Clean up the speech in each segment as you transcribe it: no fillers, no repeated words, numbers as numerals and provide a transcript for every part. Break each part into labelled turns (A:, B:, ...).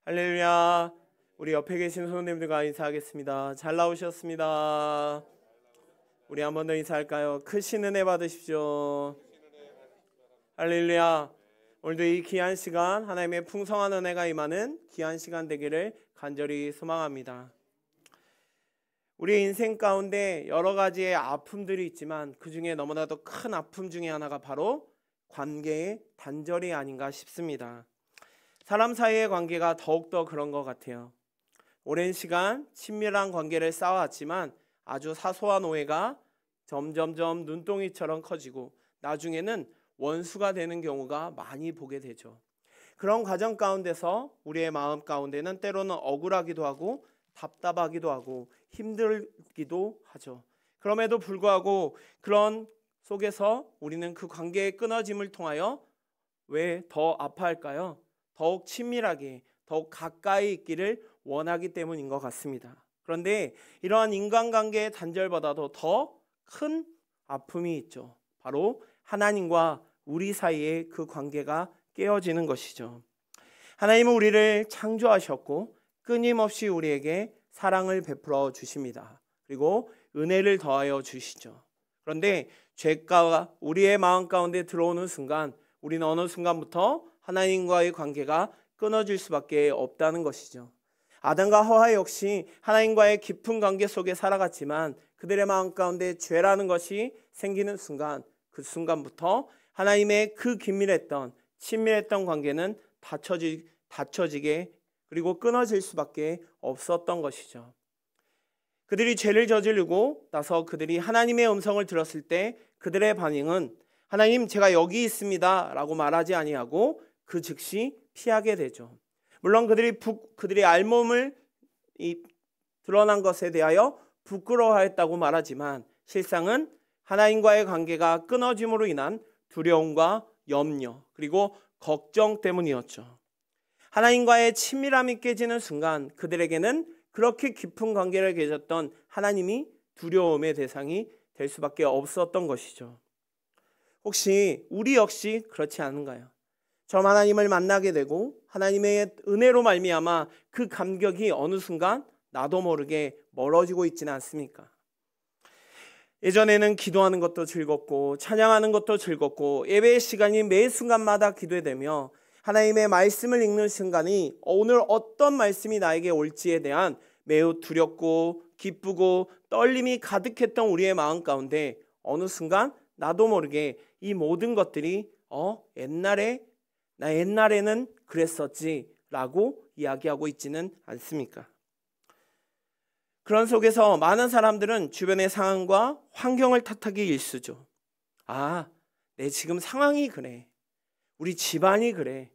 A: 할렐루야. 우리 옆에 계신 성도님들과 인사하겠습니다. 잘 나오셨습니다. 우리 한 번 더 인사할까요? 크신 은혜 받으십시오. 할렐루야. 오늘도 이 귀한 시간, 하나님의 풍성한 은혜가 임하는 귀한 시간 되기를 간절히 소망합니다. 우리 인생 가운데 여러 가지의 아픔들이 있지만 그 중에 너무나도 큰 아픔 중에 하나가 바로 관계의 단절이 아닌가 싶습니다. 사람 사이의 관계가 더욱더 그런 것 같아요. 오랜 시간 친밀한 관계를 쌓아왔지만 아주 사소한 오해가 점점점 눈덩이처럼 커지고 나중에는 원수가 되는 경우가 많이 보게 되죠. 그런 과정 가운데서 우리의 마음 가운데는 때로는 억울하기도 하고 답답하기도 하고 힘들기도 하죠. 그럼에도 불구하고 그런 속에서 우리는 그 관계의 끊어짐을 통하여 왜 더 아파할까요? 더욱 친밀하게, 더욱 가까이 있기를 원하기 때문인 것 같습니다. 그런데 이러한 인간관계의 단절보다도 더 큰 아픔이 있죠. 바로 하나님과 우리 사이의 그 관계가 깨어지는 것이죠. 하나님은 우리를 창조하셨고 끊임없이 우리에게 사랑을 베풀어 주십니다. 그리고 은혜를 더하여 주시죠. 그런데 죄가 우리의 마음 가운데 들어오는 순간 우리는 어느 순간부터 하나님과의 관계가 끊어질 수밖에 없다는 것이죠. 아담과 하와 역시 하나님과의 깊은 관계 속에 살아갔지만 그들의 마음 가운데 죄라는 것이 생기는 순간, 그 순간부터 하나님의 그 긴밀했던 친밀했던 관계는 닫혀지게 그리고 끊어질 수밖에 없었던 것이죠. 그들이 죄를 저지르고 나서 그들이 하나님의 음성을 들었을 때 그들의 반응은 하나님, 제가 여기 있습니다 라고 말하지 아니하고 그 즉시 피하게 되죠. 물론 그들이 알몸을 드러난 것에 대하여 부끄러워했다고 말하지만 실상은 하나님과의 관계가 끊어짐으로 인한 두려움과 염려 그리고 걱정 때문이었죠. 하나님과의 친밀함이 깨지는 순간 그들에게는 그렇게 깊은 관계를 맺었던 하나님이 두려움의 대상이 될 수밖에 없었던 것이죠. 혹시 우리 역시 그렇지 않은가요? 처음 하나님을 만나게 되고 하나님의 은혜로 말미암아 그 감격이 어느 순간 나도 모르게 멀어지고 있지는 않습니까? 예전에는 기도하는 것도 즐겁고 찬양하는 것도 즐겁고 예배의 시간이 매 순간마다 기도되며 하나님의 말씀을 읽는 순간이 오늘 어떤 말씀이 나에게 올지에 대한 매우 두렵고 기쁘고 떨림이 가득했던 우리의 마음 가운데 어느 순간 나도 모르게 이 모든 것들이 옛날에는 그랬었지 라고 이야기하고 있지는 않습니까? 그런 속에서 많은 사람들은 주변의 상황과 환경을 탓하기 일쑤죠. 내 지금 상황이 그래. 우리 집안이 그래.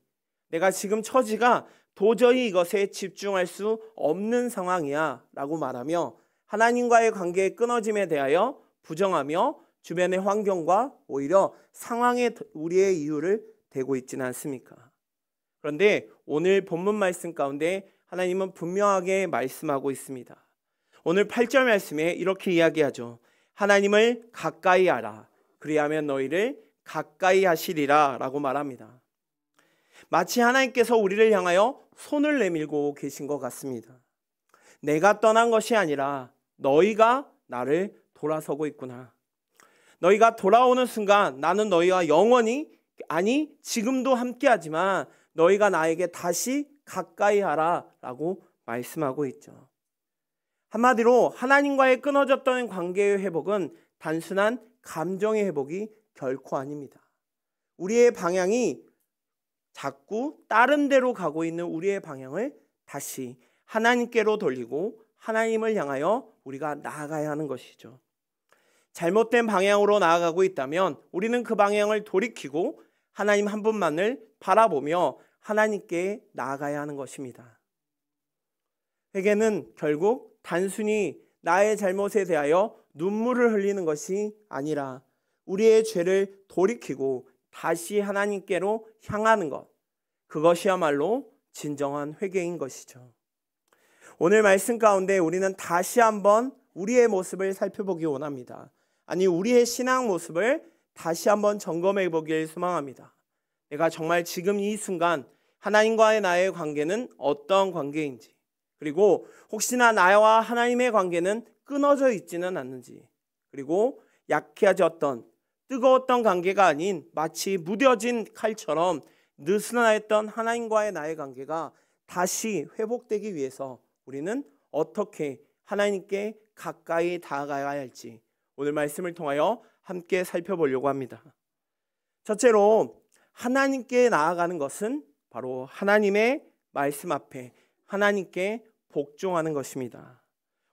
A: 내가 지금 처지가 도저히 이것에 집중할 수 없는 상황이야 라고 말하며 하나님과의 관계의 끊어짐에 대하여 부정하며 주변의 환경과 오히려 상황에 우리의 이유를 대고 있지는 않습니까? 그런데 오늘 본문 말씀 가운데 하나님은 분명하게 말씀하고 있습니다. 오늘 8절 말씀에 이렇게 이야기하죠. 하나님을 가까이 하라. 그리하면 너희를 가까이 하시리라 라고 말합니다. 마치 하나님께서 우리를 향하여 손을 내밀고 계신 것 같습니다. 내가 떠난 것이 아니라 너희가 나를 돌아서고 있구나. 너희가 돌아오는 순간 나는 너희와 영원히 지금도 함께하지만 너희가 나에게 다시 가까이 하라 라고 말씀하고 있죠. 한마디로 하나님과의 끊어졌던 관계의 회복은 단순한 감정의 회복이 결코 아닙니다. 우리의 방향이 자꾸 다른 데로 가고 있는 우리의 방향을 다시 하나님께로 돌리고 하나님을 향하여 우리가 나아가야 하는 것이죠. 잘못된 방향으로 나아가고 있다면 우리는 그 방향을 돌이키고 하나님 한 분만을 바라보며 하나님께 나아가야 하는 것입니다. 회개는 결국 단순히 나의 잘못에 대하여 눈물을 흘리는 것이 아니라 우리의 죄를 돌이키고 다시 하나님께로 향하는 것, 그것이야말로 진정한 회개인 것이죠. 오늘 말씀 가운데 우리는 다시 한번 우리의 모습을 살펴보기 원합니다. 우리의 신앙 모습을 다시 한번 점검해 보길 소망합니다. 내가 정말 지금 이 순간 하나님과의 나의 관계는 어떤 관계인지, 그리고 혹시나 나와 하나님의 관계는 끊어져 있지는 않는지, 그리고 약해졌던 뜨거웠던 관계가 아닌 마치 무뎌진 칼처럼 느슨하였던 하나님과의 나의 관계가 다시 회복되기 위해서 우리는 어떻게 하나님께 가까이 다가가야 할지 오늘 말씀을 통하여 함께 살펴보려고 합니다. 첫째로 하나님께 나아가는 것은 바로 하나님의 말씀 앞에 하나님께 복종하는 것입니다.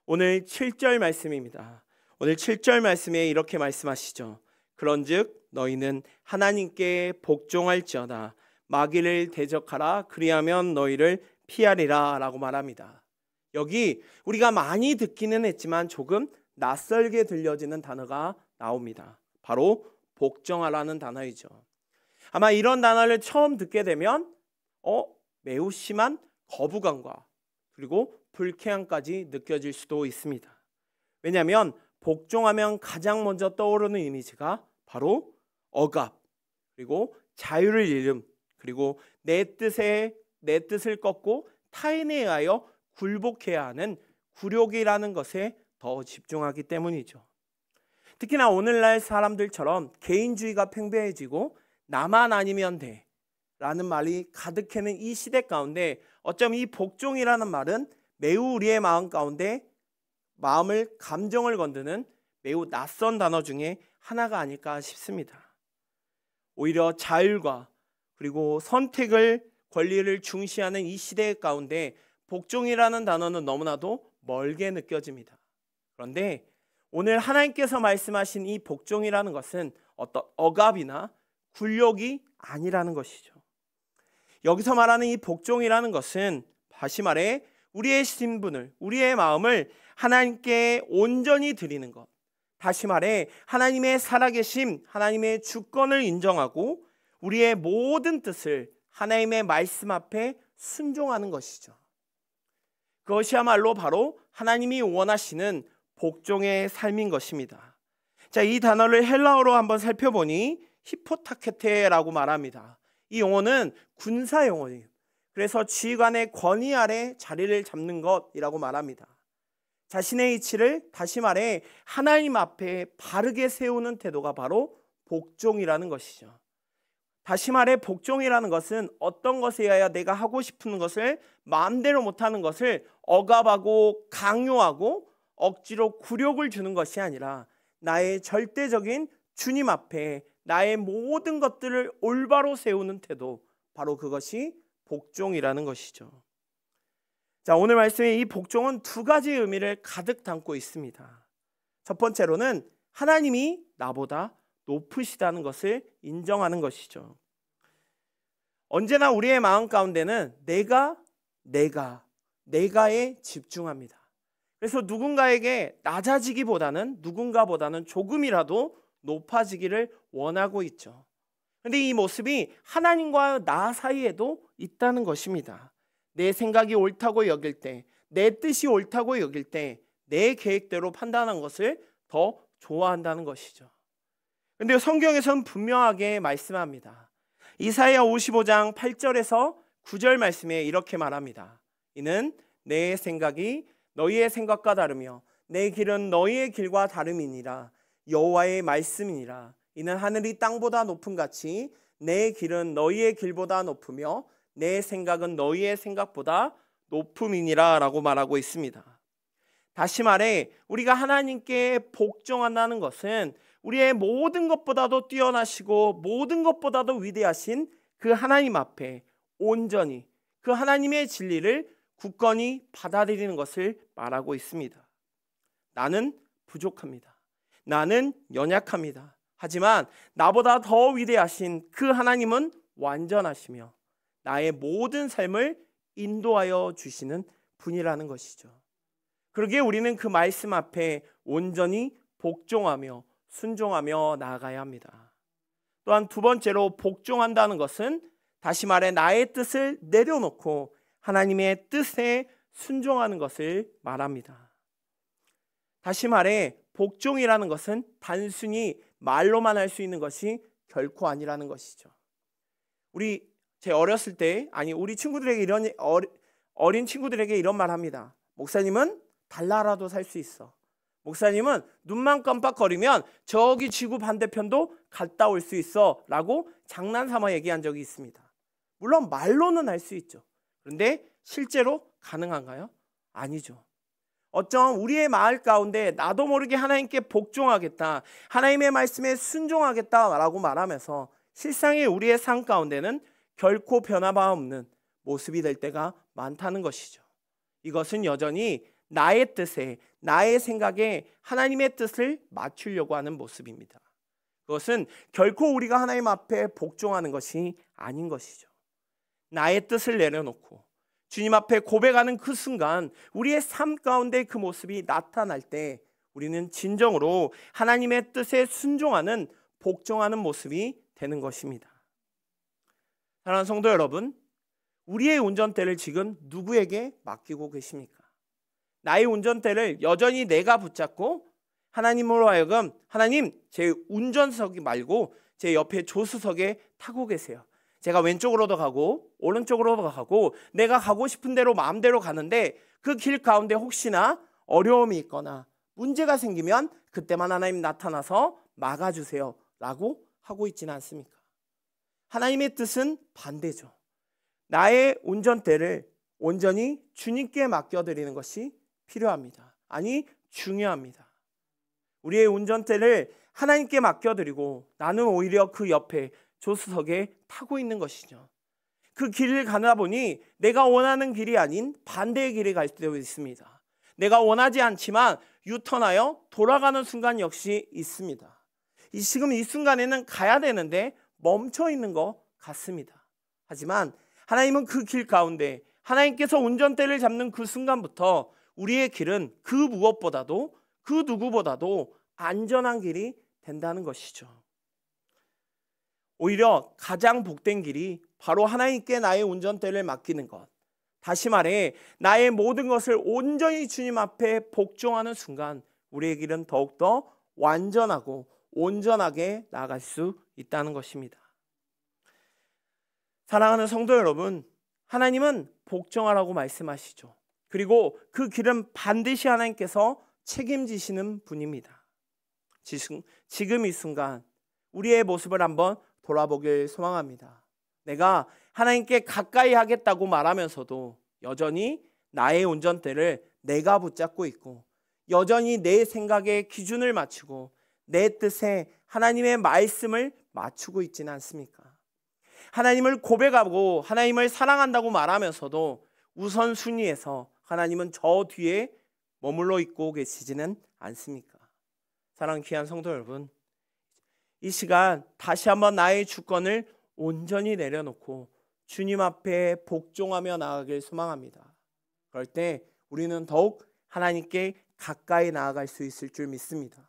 A: 오늘 7절 말씀입니다. 오늘 7절 말씀에 이렇게 말씀하시죠. 그런즉 너희는 하나님께 복종할지어다. 마귀를 대적하라. 그리하면 너희를 피하리라 라고 말합니다. 여기 우리가 많이 듣기는 했지만 조금 낯설게 들려지는 단어가 나옵니다. 바로 복종하라는 단어이죠. 아마 이런 단어를 처음 듣게 되면 매우 심한 거부감과 그리고 불쾌함까지 느껴질 수도 있습니다. 왜냐하면 복종하면 가장 먼저 떠오르는 이미지가 바로 억압, 그리고 자유를 잃음, 그리고 내 뜻을 꺾고 타인에 의하여 굴복해야 하는 굴욕이라는 것에 더 집중하기 때문이죠. 특히나 오늘날 사람들처럼 개인주의가 팽배해지고 나만 아니면 돼 라는 말이 가득해는 이 시대 가운데 어쩌면 이 복종이라는 말은 매우 우리의 마음 가운데 감정을 건드는 매우 낯선 단어 중에 하나가 아닐까 싶습니다. 오히려 자율과 그리고 권리를 중시하는 이 시대 가운데 복종이라는 단어는 너무나도 멀게 느껴집니다. 그런데 오늘 하나님께서 말씀하신 이 복종이라는 것은 어떤 억압이나 굴욕이 아니라는 것이죠. 여기서 말하는 이 복종이라는 것은 다시 말해 우리의 신분을, 우리의 마음을 하나님께 온전히 드리는 것, 다시 말해 하나님의 살아계심, 하나님의 주권을 인정하고 우리의 모든 뜻을 하나님의 말씀 앞에 순종하는 것이죠. 그것이야말로 바로 하나님이 원하시는 복종의 삶인 것입니다. 자, 이 단어를 헬라어로 한번 살펴보니 히포타케테라고 말합니다. 이 용어는 군사 용어예요. 그래서 지휘관의 권위 아래 자리를 잡는 것이라고 말합니다. 자신의 이치를 다시 말해 하나님 앞에 바르게 세우는 태도가 바로 복종이라는 것이죠. 다시 말해 복종이라는 것은 어떤 것에 의하여 내가 하고 싶은 것을 마음대로 못하는 것을 억압하고 강요하고 억지로 굴욕을 주는 것이 아니라 나의 절대적인 주님 앞에 나의 모든 것들을 올바로 세우는 태도, 바로 그것이 복종이라는 것이죠. 자, 오늘 말씀의 이 복종은 두 가지 의미를 가득 담고 있습니다. 첫 번째로는 하나님이 나보다 높으시다는 것을 인정하는 것이죠. 언제나 우리의 마음 가운데는 내가에 집중합니다. 그래서 누군가에게 낮아지기보다는 누군가보다는 조금이라도 높아지기를 원하고 있죠. 그런데 이 모습이 하나님과 나 사이에도 있다는 것입니다. 내 생각이 옳다고 여길 때, 내 뜻이 옳다고 여길 때 내 계획대로 판단한 것을 더 좋아한다는 것이죠. 그런데 성경에서는 분명하게 말씀합니다. 이사야 55장 8절에서 9절 말씀에 이렇게 말합니다. 이는 내 생각이 너희의 생각과 다르며 내 길은 너희의 길과 다름이니라. 여호와의 말씀이니라. 이는 하늘이 땅보다 높음 같이 내 길은 너희의 길보다 높으며 내 생각은 너희의 생각보다 높음이니라 라고 말하고 있습니다. 다시 말해 우리가 하나님께 복종한다는 것은 우리의 모든 것보다도 뛰어나시고 모든 것보다도 위대하신 그 하나님 앞에 온전히 그 하나님의 진리를 굳건히 받아들이는 것을 말하고 있습니다. 나는 부족합니다. 나는 연약합니다. 하지만 나보다 더 위대하신 그 하나님은 완전하시며 나의 모든 삶을 인도하여 주시는 분이라는 것이죠. 그러기에 우리는 그 말씀 앞에 온전히 복종하며 순종하며 나아가야 합니다. 또한 두 번째로 복종한다는 것은 다시 말해 나의 뜻을 내려놓고 하나님의 뜻에 순종하는 것을 말합니다. 다시 말해 복종이라는 것은 단순히 말로만 할 수 있는 것이 결코 아니라는 것이죠. 우리 제 어렸을 때, 아니 우리 친구들에게 어린 친구들에게 이런 말 합니다. 목사님은 달나라도 살 수 있어. 목사님은 눈만 깜빡거리면 저기 지구 반대편도 갔다 올 수 있어 라고 장난삼아 얘기한 적이 있습니다. 물론 말로는 할 수 있죠. 그런데 실제로 가능한가요? 아니죠. 어쩜 우리의 마을 가운데 나도 모르게 하나님께 복종하겠다, 하나님의 말씀에 순종하겠다라고 말하면서 실상의 우리의 삶 가운데는 결코 변화가 없는 모습이 될 때가 많다는 것이죠. 이것은 여전히 나의 뜻에, 나의 생각에 하나님의 뜻을 맞추려고 하는 모습입니다. 그것은 결코 우리가 하나님 앞에 복종하는 것이 아닌 것이죠. 나의 뜻을 내려놓고 주님 앞에 고백하는 그 순간 우리의 삶 가운데 그 모습이 나타날 때 우리는 진정으로 하나님의 뜻에 순종하는, 복종하는 모습이 되는 것입니다. 사랑하는 성도 여러분, 우리의 운전대를 지금 누구에게 맡기고 계십니까? 나의 운전대를 여전히 내가 붙잡고 하나님으로 하여금 하나님, 제 운전석이 말고 제 옆에 조수석에 타고 계세요. 제가 왼쪽으로도 가고 오른쪽으로도 가고 내가 가고 싶은 대로 마음대로 가는데 그 길 가운데 혹시나 어려움이 있거나 문제가 생기면 그때만 하나님 나타나서 막아주세요 라고 하고 있지는 않습니까? 하나님의 뜻은 반대죠. 나의 운전대를 온전히 주님께 맡겨드리는 것이 필요합니다. 아니, 중요합니다. 우리의 운전대를 하나님께 맡겨드리고 나는 오히려 그 옆에 조수석에 타고 있는 것이죠. 그 길을 가다 보니 내가 원하는 길이 아닌 반대의 길에 갈 때도 있습니다. 내가 원하지 않지만 유턴하여 돌아가는 순간 역시 있습니다. 지금 이 순간에는 가야 되는데 멈춰 있는 것 같습니다. 하지만 하나님은 그 길 가운데 하나님께서 운전대를 잡는 그 순간부터 우리의 길은 그 무엇보다도, 그 누구보다도 안전한 길이 된다는 것이죠. 오히려 가장 복된 길이 바로 하나님께 나의 운전대를 맡기는 것. 다시 말해 나의 모든 것을 온전히 주님 앞에 복종하는 순간 우리의 길은 더욱더 완전하고 온전하게 나아갈 수 있다는 것입니다. 사랑하는 성도 여러분, 하나님은 복종하라고 말씀하시죠. 그리고 그 길은 반드시 하나님께서 책임지시는 분입니다. 지금 이 순간 우리의 모습을 한번 돌아보길 소망합니다. 내가 하나님께 가까이 하겠다고 말하면서도 여전히 나의 운전대를 내가 붙잡고 있고 여전히 내 생각에 기준을 맞추고 내 뜻에 하나님의 말씀을 맞추고 있지는 않습니까? 하나님을 고백하고 하나님을 사랑한다고 말하면서도 우선순위에서 하나님은 저 뒤에 머물러 있고 계시지는 않습니까? 사랑하는 귀한 성도 여러분, 이 시간 다시 한번 나의 주권을 온전히 내려놓고 주님 앞에 복종하며 나아가길 소망합니다. 그럴 때 우리는 더욱 하나님께 가까이 나아갈 수 있을 줄 믿습니다.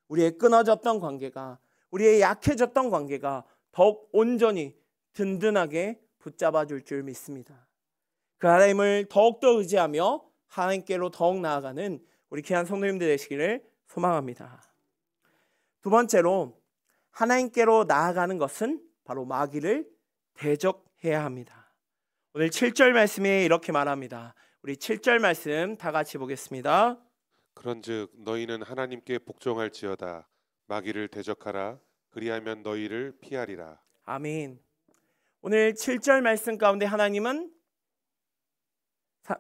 A: 우리의 끊어졌던 관계가, 우리의 약해졌던 관계가 더욱 온전히 든든하게 붙잡아 줄 줄 믿습니다. 그 하나님을 더욱더 의지하며 하나님께로 더욱 나아가는 우리 귀한 성도님들 되시기를 소망합니다. 두 번째로 하나님께로 나아가는 것은 바로 마귀를 대적해야 합니다. 오늘 7절 말씀에 이렇게 말합니다. 우리 7절 말씀 다 같이 보겠습니다.
B: 그런즉 너희는 하나님께 복종할지어다. 마귀를 대적하라. 그리하면 너희를 피하리라.
A: 아멘. 오늘 7절 말씀 가운데 하나님은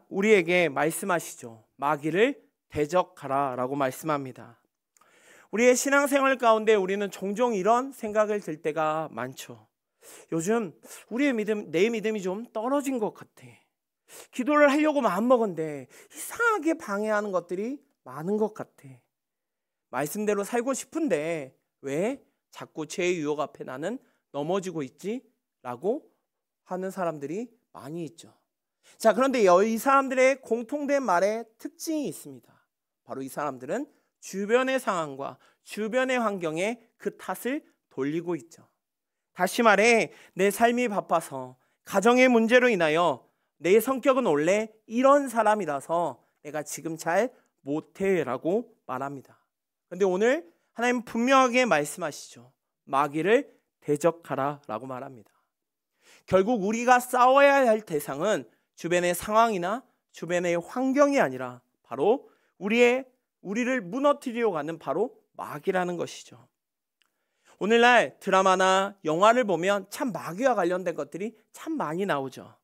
A: 우리에게 말씀하시죠. 마귀를 대적하라 라고 말씀합니다. 우리의 신앙생활 가운데 우리는 종종 이런 생각을 들 때가 많죠. 요즘 우리의 믿음, 내 믿음이 좀 떨어진 것 같아. 기도를 하려고 마음먹은데 이상하게 방해하는 것들이 많은 것 같아. 말씀대로 살고 싶은데 왜 자꾸 죄의 유혹 앞에 나는 넘어지고 있지? 라고 하는 사람들이 많이 있죠. 자, 그런데 이 사람들의 공통된 말에 특징이 있습니다. 바로 이 사람들은 주변의 상황과 주변의 환경에 그 탓을 돌리고 있죠. 다시 말해 내 삶이 바빠서, 가정의 문제로 인하여 내 성격은 원래 이런 사람이라서 내가 지금 잘 못해 라고 말합니다. 그런데 오늘 하나님 분명하게 말씀하시죠. 마귀를 대적하라 라고 말합니다. 결국 우리가 싸워야 할 대상은 주변의 상황이나 주변의 환경이 아니라 바로 우리를 무너뜨리려고 하는 바로 마귀라는 것이죠. 오늘날 드라마나 영화를 보면 참 마귀와 관련된 것들이 참 많이 나오죠.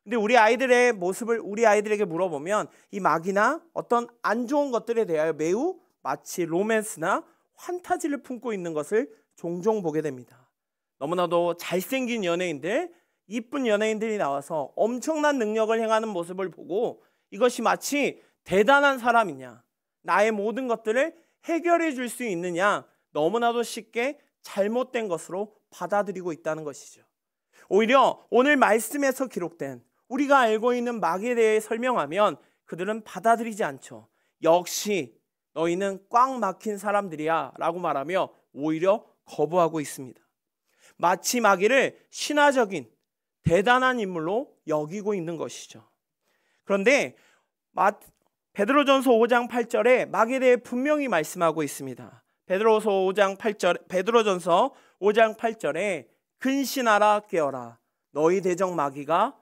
A: 근데 우리 아이들의 모습을 우리 아이들에게 물어보면 이 마귀나 어떤 안 좋은 것들에 대하여 매우 마치 로맨스나 환타지를 품고 있는 것을 종종 보게 됩니다. 너무나도 잘생긴 연예인들, 이쁜 연예인들이 나와서 엄청난 능력을 행하는 모습을 보고 이것이 마치 대단한 사람이냐, 나의 모든 것들을 해결해 줄 수 있느냐, 너무나도 쉽게 잘못된 것으로 받아들이고 있다는 것이죠. 오히려 오늘 말씀에서 기록된 우리가 알고 있는 마귀에 대해 설명하면 그들은 받아들이지 않죠. 역시 너희는 꽉 막힌 사람들이야 라고 말하며 오히려 거부하고 있습니다. 마치 마귀를 신화적인 대단한 인물로 여기고 있는 것이죠. 그런데 베드로전서 5장 8절에 마귀에 대해 분명히 말씀하고 있습니다. 베드로전서 5장 8절에 근신하라 깨어라 너희 대적 마귀가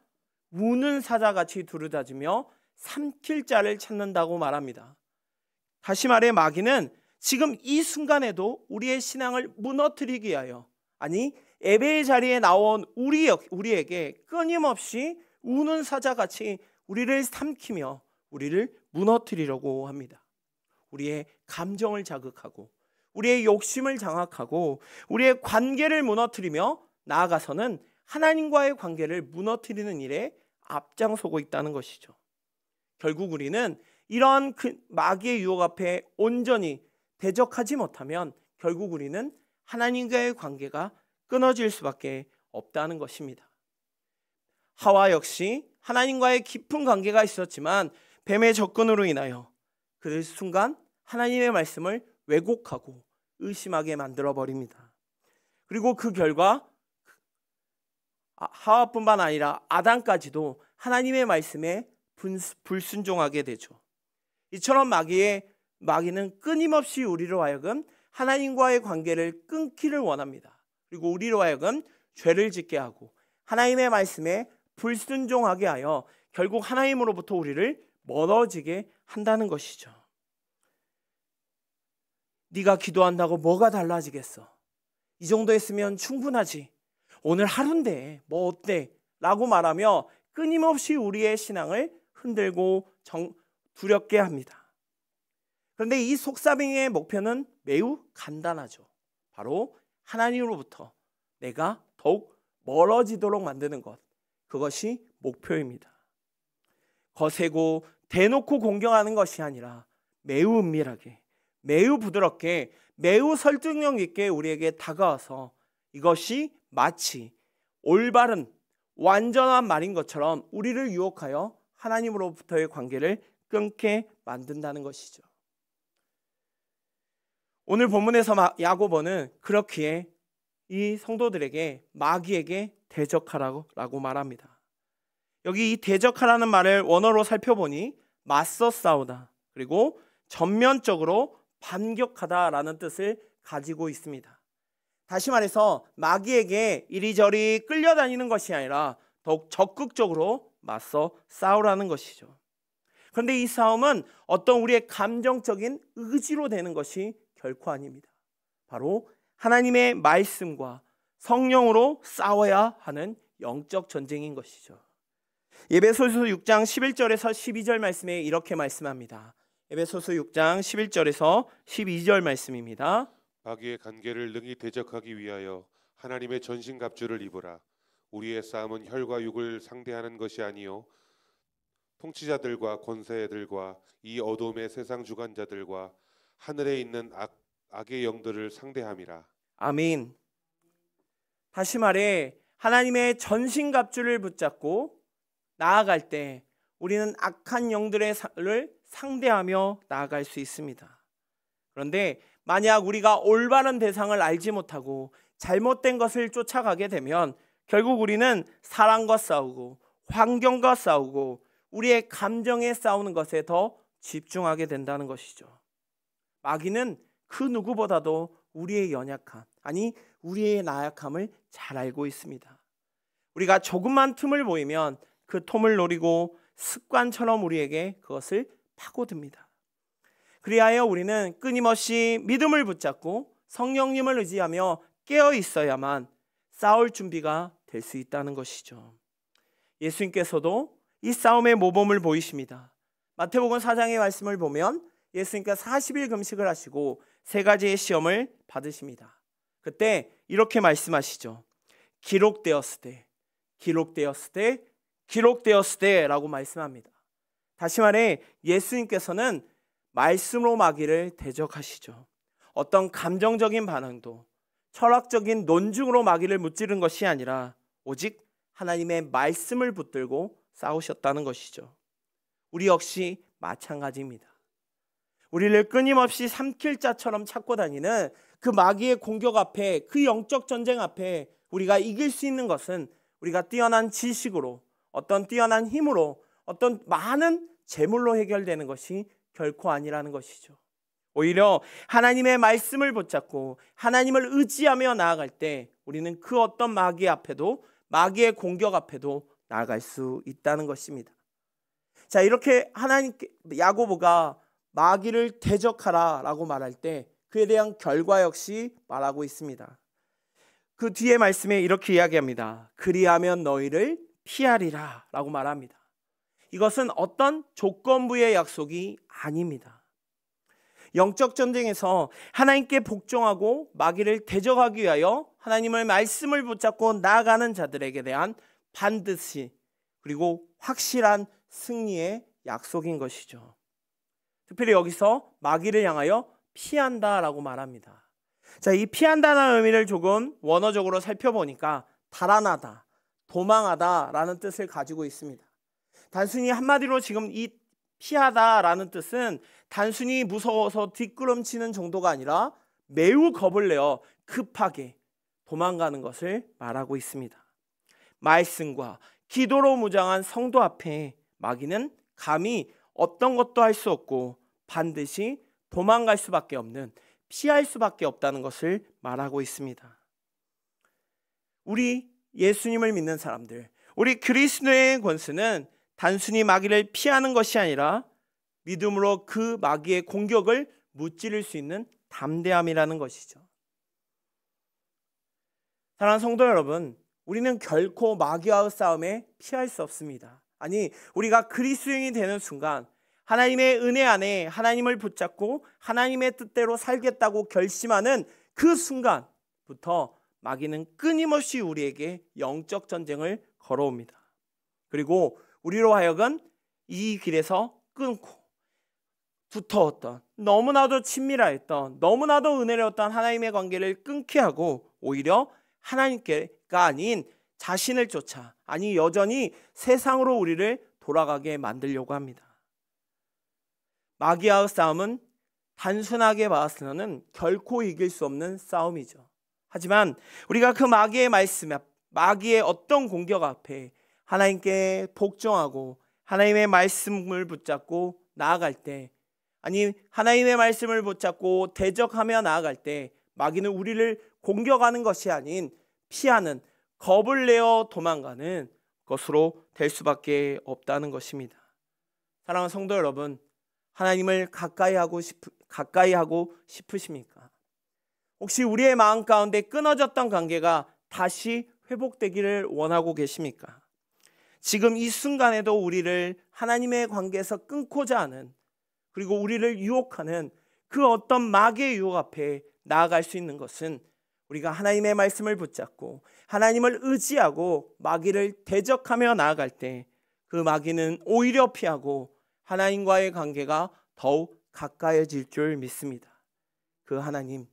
A: 우는 사자같이 두루다지며 삼킬 자를 찾는다고 말합니다. 다시 말해 마귀는 지금 이 순간에도 우리의 신앙을 무너뜨리기 위하여, 아니 예배의 자리에 나온 우리에게 끊임없이 우는 사자같이 우리를 삼키며 우리를 무너뜨리려고 합니다. 우리의 감정을 자극하고 우리의 욕심을 장악하고 우리의 관계를 무너뜨리며 나아가서는 하나님과의 관계를 무너뜨리는 일에 앞장서고 있다는 것이죠. 결국 우리는 이러한 마귀의 유혹 앞에 온전히 대적하지 못하면 결국 우리는 하나님과의 관계가 끊어질 수밖에 없다는 것입니다. 하와 역시 하나님과의 깊은 관계가 있었지만 뱀의 접근으로 인하여 그 순간 하나님의 말씀을 왜곡하고 의심하게 만들어 버립니다. 그리고 그 결과 하와뿐만 아니라 아담까지도 하나님의 말씀에 불순종하게 되죠. 이처럼 마귀는 끊임없이 우리로 하여금 하나님과의 관계를 끊기를 원합니다. 그리고 우리로 하여금 죄를 짓게 하고 하나님의 말씀에 불순종하게 하여 결국 하나님으로부터 우리를 멀어지게 한다는 것이죠. 네가 기도한다고 뭐가 달라지겠어? 이 정도 했으면 충분하지. 오늘 하루인데 뭐 어때? 라고 말하며 끊임없이 우리의 신앙을 흔들고 두렵게 합니다. 그런데 이 속사빙의 목표는 매우 간단하죠. 바로 하나님으로부터 내가 더욱 멀어지도록 만드는 것, 그것이 목표입니다. 거세고 대놓고 공격하는 것이 아니라 매우 은밀하게, 매우 부드럽게, 매우 설득력 있게 우리에게 다가와서 이것이 마치 올바른 완전한 말인 것처럼 우리를 유혹하여 하나님으로부터의 관계를 끊게 만든다는 것이죠. 오늘 본문에서 야고보는 그렇기에 이 성도들에게 마귀에게 대적하라고 말합니다. 여기 이 대적하라는 말을 원어로 살펴보니 맞서 싸우다, 그리고 전면적으로 반격하다라는 뜻을 가지고 있습니다. 다시 말해서 마귀에게 이리저리 끌려다니는 것이 아니라 더욱 적극적으로 맞서 싸우라는 것이죠. 그런데 이 싸움은 어떤 우리의 감정적인 의지로 되는 것이 결코 아닙니다. 바로 하나님의 말씀과 성령으로 싸워야 하는 영적 전쟁인 것이죠. 에베소서 6장 11절에서 12절 말씀에 이렇게 말씀합니다. 에베소서 6장 11절에서 12절 말씀입니다.
B: 마귀의 관계를 능히 대적하기 위하여 하나님의 전신갑주를 입으라. 우리의 싸움은 혈과 육을 상대하는 것이 아니요 통치자들과 권세들과 이 어둠의 세상 주관자들과 하늘에 있는 악의 영들을 상대함이라.
A: 아멘. 다시 말해 하나님의 전신갑주를 붙잡고 나아갈 때 우리는 악한 영들을 상대하며 나아갈 수 있습니다. 그런데 만약 우리가 올바른 대상을 알지 못하고 잘못된 것을 쫓아가게 되면 결국 우리는 사람과 싸우고 환경과 싸우고 우리의 감정에 싸우는 것에 더 집중하게 된다는 것이죠. 마귀는 그 누구보다도 우리의 연약함, 아니 우리의 나약함을 잘 알고 있습니다. 우리가 조금만 틈을 보이면 그 틈을 노리고 습관처럼 우리에게 그것을 파고듭니다. 그리하여 우리는 끊임없이 믿음을 붙잡고 성령님을 의지하며 깨어 있어야만 싸울 준비가 될 수 있다는 것이죠. 예수님께서도 이 싸움의 모범을 보이십니다. 마태복음 4장의 말씀을 보면 예수님께서 40일 금식을 하시고 3가지의 시험을 받으십니다. 그때 이렇게 말씀하시죠. 기록되었을 때, 기록되었을 때, 기록되었을 때라고 말씀합니다. 다시 말해 예수님께서는 말씀으로 마귀를 대적하시죠. 어떤 감정적인 반응도 철학적인 논증으로 마귀를 무찌른 것이 아니라 오직 하나님의 말씀을 붙들고 싸우셨다는 것이죠. 우리 역시 마찬가지입니다. 우리를 끊임없이 삼킬 자처럼 찾고 다니는 그 마귀의 공격 앞에, 그 영적 전쟁 앞에 우리가 이길 수 있는 것은 우리가 뛰어난 지식으로, 어떤 뛰어난 힘으로, 어떤 많은 재물로 해결되는 것이 결코 아니라는 것이죠. 오히려 하나님의 말씀을 붙잡고 하나님을 의지하며 나아갈 때 우리는 그 어떤 마귀 앞에도, 마귀의 공격 앞에도 나아갈 수 있다는 것입니다. 자, 이렇게 야고보가 마귀를 대적하라 라고 말할 때 그에 대한 결과 역시 말하고 있습니다. 그 뒤에 말씀에 이렇게 이야기합니다. 그리하면 너희를 피하리라 라고 말합니다. 이것은 어떤 조건부의 약속이 아닙니다. 영적 전쟁에서 하나님께 복종하고 마귀를 대적하기 위하여 하나님의 말씀을 붙잡고 나아가는 자들에게 대한 반드시 그리고 확실한 승리의 약속인 것이죠. 특별히 여기서 마귀를 향하여 피한다라고 말합니다. 자, 이 피한다는 의미를 조금 원어적으로 살펴보니까 달아나다, 도망하다라는 뜻을 가지고 있습니다. 단순히 한마디로 지금 이 피하다라는 뜻은 단순히 무서워서 뒷걸음치는 정도가 아니라 매우 겁을 내어 급하게 도망가는 것을 말하고 있습니다. 말씀과 기도로 무장한 성도 앞에 마귀는 감히 어떤 것도 할 수 없고 반드시 도망갈 수밖에 없는, 피할 수밖에 없다는 것을 말하고 있습니다. 우리 예수님을 믿는 사람들, 우리 그리스도의 권세는 단순히 마귀를 피하는 것이 아니라 믿음으로 그 마귀의 공격을 무찌를 수 있는 담대함이라는 것이죠. 사랑하는 성도 여러분, 우리는 결코 마귀와의 싸움에 피할 수 없습니다. 아니, 우리가 그리스도인이 되는 순간 하나님의 은혜 안에 하나님을 붙잡고 하나님의 뜻대로 살겠다고 결심하는 그 순간부터 마귀는 끊임없이 우리에게 영적 전쟁을 걸어옵니다. 그리고 우리로 하여금 이 길에서 끊고 두터웠던, 너무나도 친밀하였던, 너무나도 은혜로웠던 하나님의 관계를 끊게 하고 오히려 하나님께가 아닌 자신을 쫓아, 아니 여전히 세상으로 우리를 돌아가게 만들려고 합니다. 마귀와의 싸움은 단순하게 봐서는 결코 이길 수 없는 싸움이죠. 하지만 우리가 그 마귀의 말씀, 마귀의 어떤 공격 앞에 하나님께 복종하고 하나님의 말씀을 붙잡고 나아갈 때, 아니 하나님의 말씀을 붙잡고 대적하며 나아갈 때 마귀는 우리를 공격하는 것이 아닌 피하는, 겁을 내어 도망가는 것으로 될 수밖에 없다는 것입니다. 사랑하는 성도 여러분, 하나님을 가까이 하고 싶으십니까? 혹시 우리의 마음 가운데 끊어졌던 관계가 다시 회복되기를 원하고 계십니까? 지금 이 순간에도 우리를 하나님의 관계에서 끊고자 하는, 그리고 우리를 유혹하는 그 어떤 마귀의 유혹 앞에 나아갈 수 있는 것은 우리가 하나님의 말씀을 붙잡고 하나님을 의지하고 마귀를 대적하며 나아갈 때 그 마귀는 오히려 피하고 하나님과의 관계가 더욱 가까워질 줄 믿습니다. 그 하나님,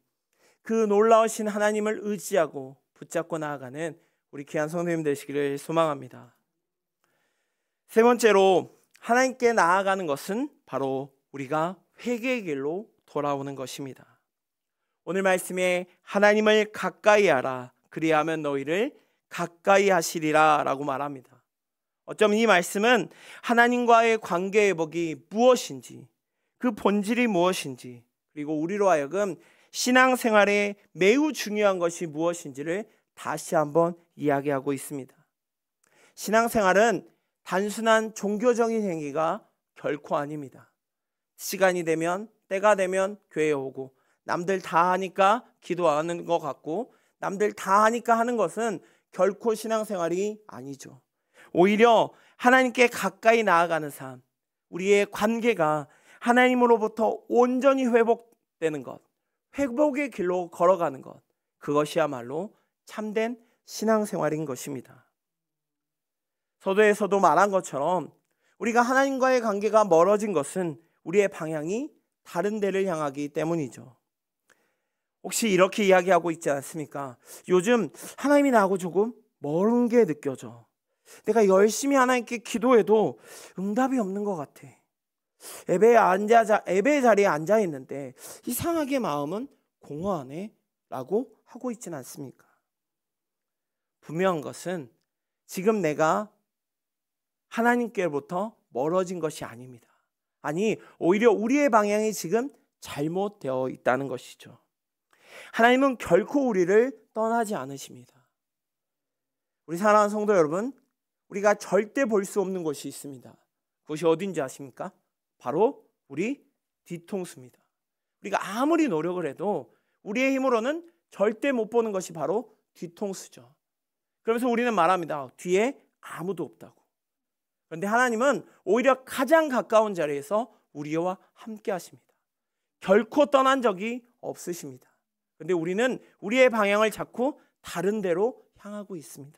A: 그 놀라우신 하나님을 의지하고 붙잡고 나아가는 우리 귀한 성도님 되시기를 소망합니다. 세 번째로 하나님께 나아가는 것은 바로 우리가 회개의 길로 돌아오는 것입니다. 오늘 말씀에 하나님을 가까이 하라, 그리하면 너희를 가까이 하시리라 라고 말합니다. 어쩌면 이 말씀은 하나님과의 관계 회복이 무엇인지, 그 본질이 무엇인지, 그리고 우리로 하여금 신앙생활에 매우 중요한 것이 무엇인지를 다시 한번 이야기하고 있습니다. 신앙생활은 단순한 종교적인 행위가 결코 아닙니다. 시간이 되면, 때가 되면 교회에 오고, 남들 다 하니까 기도하는 것 같고, 남들 다 하니까 하는 것은 결코 신앙생활이 아니죠. 오히려 하나님께 가까이 나아가는 삶, 우리의 관계가 하나님으로부터 온전히 회복되는 것, 회복의 길로 걸어가는 것, 그것이야말로 참된 신앙생활인 것입니다. 서두에서도 말한 것처럼 우리가 하나님과의 관계가 멀어진 것은 우리의 방향이 다른 데를 향하기 때문이죠. 혹시 이렇게 이야기하고 있지 않습니까? 요즘 하나님이 나하고 조금 멀은 게 느껴져. 내가 열심히 하나님께 기도해도 응답이 없는 것 같아. 예배 자리에 앉아 있는데 이상하게 마음은 공허하네 라고 하고 있지는 않습니까? 분명한 것은 지금 내가 하나님께로부터 멀어진 것이 아닙니다. 아니, 오히려 우리의 방향이 지금 잘못되어 있다는 것이죠. 하나님은 결코 우리를 떠나지 않으십니다. 우리 사랑하는 성도 여러분, 우리가 절대 볼 수 없는 곳이 있습니다. 그것이 어딘지 아십니까? 바로 우리 뒤통수입니다. 우리가 아무리 노력을 해도 우리의 힘으로는 절대 못 보는 것이 바로 뒤통수죠. 그러면서 우리는 말합니다. 뒤에 아무도 없다고. 그런데 하나님은 오히려 가장 가까운 자리에서 우리와 함께 하십니다. 결코 떠난 적이 없으십니다. 그런데 우리는 우리의 방향을 자꾸 다른 데로 향하고 있습니다.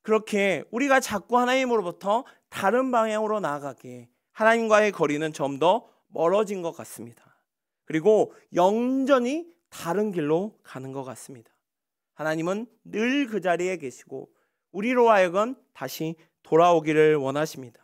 A: 그렇게 우리가 자꾸 하나님으로부터 다른 방향으로 나아가기에 하나님과의 거리는 좀 더 멀어진 것 같습니다. 그리고 영전히 다른 길로 가는 것 같습니다. 하나님은 늘 그 자리에 계시고 우리로 하여금 다시 돌아오기를 원하십니다.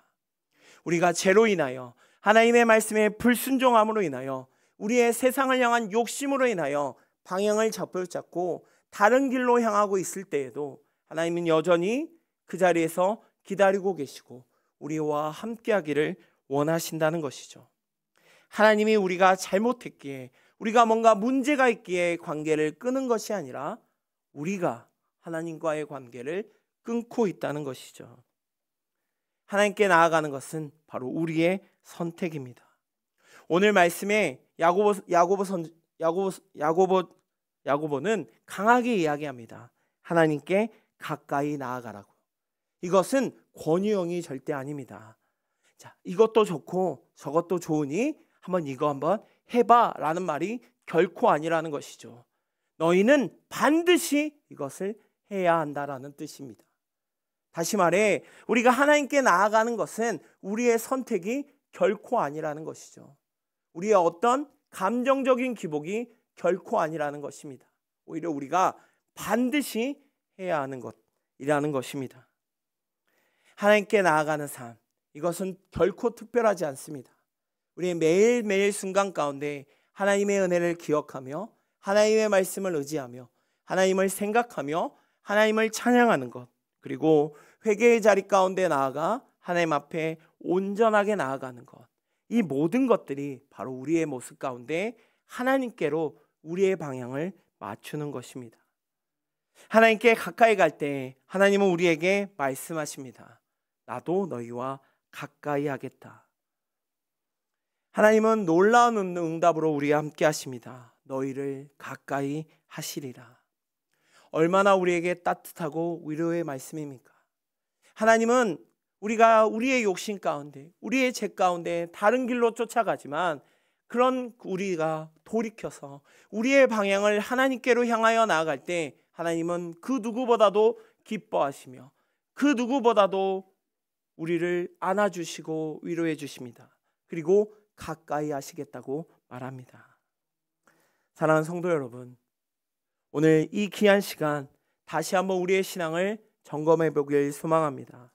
A: 우리가 죄로 인하여, 하나님의 말씀에 불순종함으로 인하여, 우리의 세상을 향한 욕심으로 인하여 방향을 잡고 다른 길로 향하고 있을 때에도 하나님은 여전히 그 자리에서 기다리고 계시고 우리와 함께하기를 원하신다는 것이죠. 하나님이 우리가 잘못했기에, 우리가 뭔가 문제가 있기에 관계를 끊은 것이 아니라 우리가 하나님과의 관계를 끊고 있다는 것이죠. 하나님께 나아가는 것은 바로 우리의 선택입니다. 오늘 말씀에 야고보는 강하게 이야기합니다. 하나님께 가까이 나아가라고. 이것은 권유형이 절대 아닙니다. 자, 이것도 좋고 저것도 좋으니 이거 한번 해봐 라는 말이 결코 아니라는 것이죠. 너희는 반드시 이것을 해야 한다라는 뜻입니다. 다시 말해, 우리가 하나님께 나아가는 것은 우리의 선택이 결코 아니라는 것이죠. 우리의 어떤 감정적인 기복이 결코 아니라는 것입니다. 오히려 우리가 반드시 해야 하는 것이라는 것입니다. 하나님께 나아가는 삶, 이것은 결코 특별하지 않습니다. 우리의 매일매일 순간 가운데 하나님의 은혜를 기억하며 하나님의 말씀을 의지하며 하나님을 생각하며 하나님을 찬양하는 것, 그리고 회개의 자리 가운데 나아가 하나님 앞에 온전하게 나아가는 것, 이 모든 것들이 바로 우리의 모습 가운데 하나님께로 우리의 방향을 맞추는 것입니다. 하나님께 가까이 갈 때 하나님은 우리에게 말씀하십니다. 나도 너희와 가까이 하겠다. 하나님은 놀라운 응답으로 우리와 함께 하십니다. 너희를 가까이 하시리라. 얼마나 우리에게 따뜻하고 위로의 말씀입니까? 하나님은 우리가 우리의 욕심 가운데, 우리의 죄 가운데 다른 길로 쫓아가지만 그런 우리가 돌이켜서 우리의 방향을 하나님께로 향하여 나아갈 때 하나님은 그 누구보다도 기뻐하시며 그 누구보다도 우리를 안아주시고 위로해 주십니다. 그리고 가까이 하시겠다고 말합니다. 사랑하는 성도 여러분, 오늘 이 귀한 시간 다시 한번 우리의 신앙을 점검해 보길 소망합니다.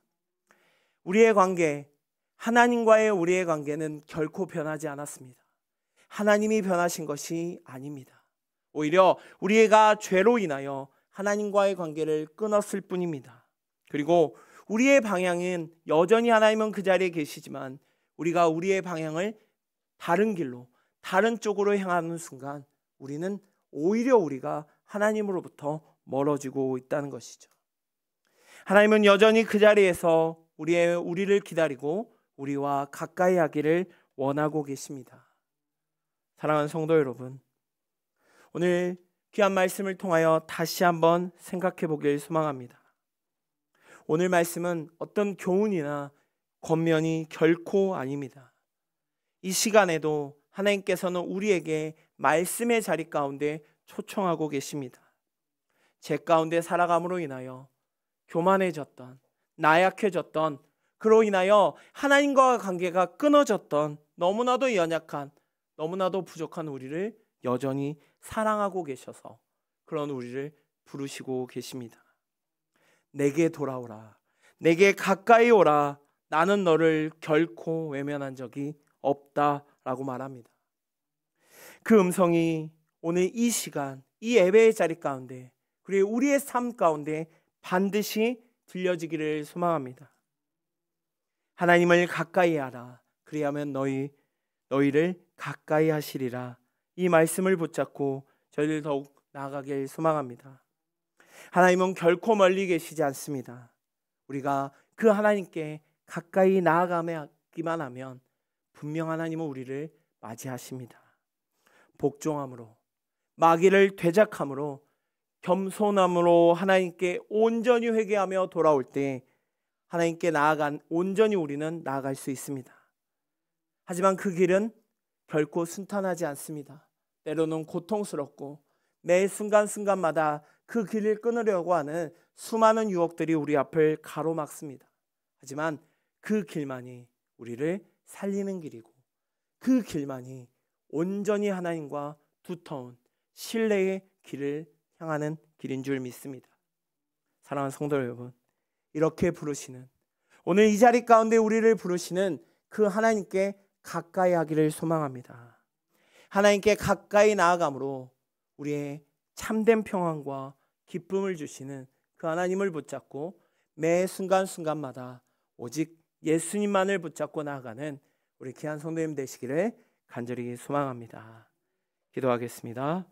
A: 우리의 관계, 하나님과의 우리의 관계는 결코 변하지 않았습니다. 하나님이 변하신 것이 아닙니다. 오히려 우리가 죄로 인하여 하나님과의 관계를 끊었을 뿐입니다. 그리고 우리의 방향은 여전히 하나님은 그 자리에 계시지만 우리가 우리의 방향을 다른 길로, 다른 쪽으로 향하는 순간 우리는 오히려 우리가 하나님으로부터 멀어지고 있다는 것이죠. 하나님은 여전히 그 자리에서 우리를 기다리고 우리와 가까이 하기를 원하고 계십니다. 사랑하는 성도 여러분, 오늘 귀한 말씀을 통하여 다시 한번 생각해 보길 소망합니다. 오늘 말씀은 어떤 교훈이나 권면이 결코 아닙니다. 이 시간에도 하나님께서는 우리에게 말씀의 자리 가운데 초청하고 계십니다. 제 가운데 살아감으로 인하여 교만해졌던, 나약해졌던, 그로 인하여 하나님과 관계가 끊어졌던 너무나도 연약한, 너무나도 부족한 우리를 여전히 사랑하고 계셔서 그런 우리를 부르시고 계십니다. 내게 돌아오라, 내게 가까이 오라, 나는 너를 결코 외면한 적이 없다라고 말합니다. 그 음성이 오늘 이 시간, 이 예배의 자리 가운데, 그리고 우리의 삶 가운데 반드시 들려지기를 소망합니다. 하나님을 가까이 하라, 그리하면 너희를 가까이 하시리라. 이 말씀을 붙잡고 저희를 더욱 나아가길 소망합니다. 하나님은 결코 멀리 계시지 않습니다. 우리가 그 하나님께 가까이 나아가기만 하면 분명 하나님은 우리를 맞이하십니다. 복종함으로, 마귀를 되작함으로, 겸손함으로 하나님께 온전히 회개하며 돌아올 때 하나님께 온전히 우리는 나아갈 수 있습니다. 하지만 그 길은 결코 순탄하지 않습니다. 때로는 고통스럽고 매 순간순간마다 그 길을 끊으려고 하는 수많은 유혹들이 우리 앞을 가로막습니다. 하지만 그 길만이 우리를 살리는 길이고, 그 길만이 온전히 하나님과 두터운 신뢰의 길을 향하는 길인 줄 믿습니다. 사랑하는 성도 여러분, 이렇게 부르시는, 오늘 이 자리 가운데 우리를 부르시는 그 하나님께 가까이 하기를 소망합니다. 하나님께 가까이 나아감으로 우리의 참된 평안과 기쁨을 주시는 그 하나님을 붙잡고 매 순간순간마다 오직 예수님만을 붙잡고 나아가는 우리 귀한 성도님 되시기를 간절히 소망합니다. 기도하겠습니다.